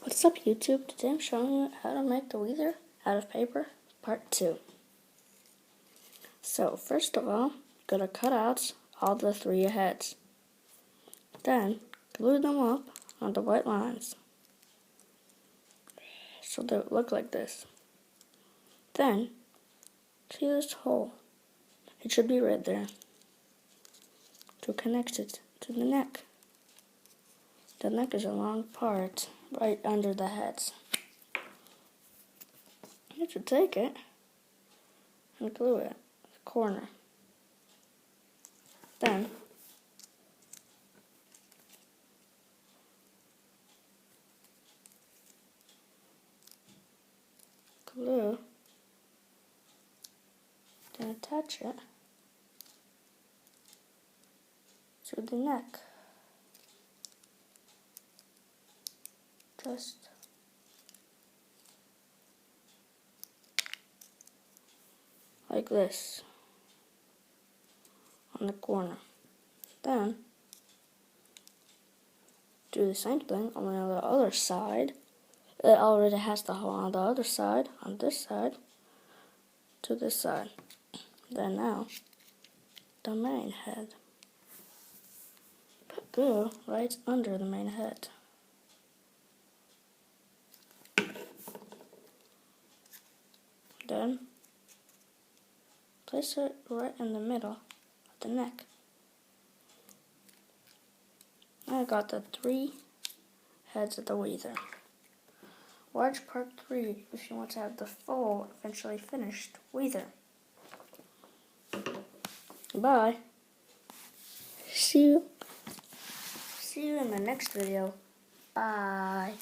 What's up, YouTube? Today I'm showing you how to make the Weezer out of paper, part 2. So, first of all, gotta cut out all the 3 heads. Then, glue them up on the white lines, so they look like this. Then, see this hole? It should be right there, to connect it to the neck. The neck is a long part right under the heads. You should take it and glue it at the corner. Then, glue, then attach it to the neck. Just like this on the corner. Then do the same thing only on the other side. It already has the hole on the other side, on this side, to this side. Then now, the main head. Put glue right under the main head. Then, place it right in the middle of the neck. I got the 3 heads of the Weezer. Watch part 3 if you want to have the full, eventually finished Weezer. Bye. See you in the next video. Bye.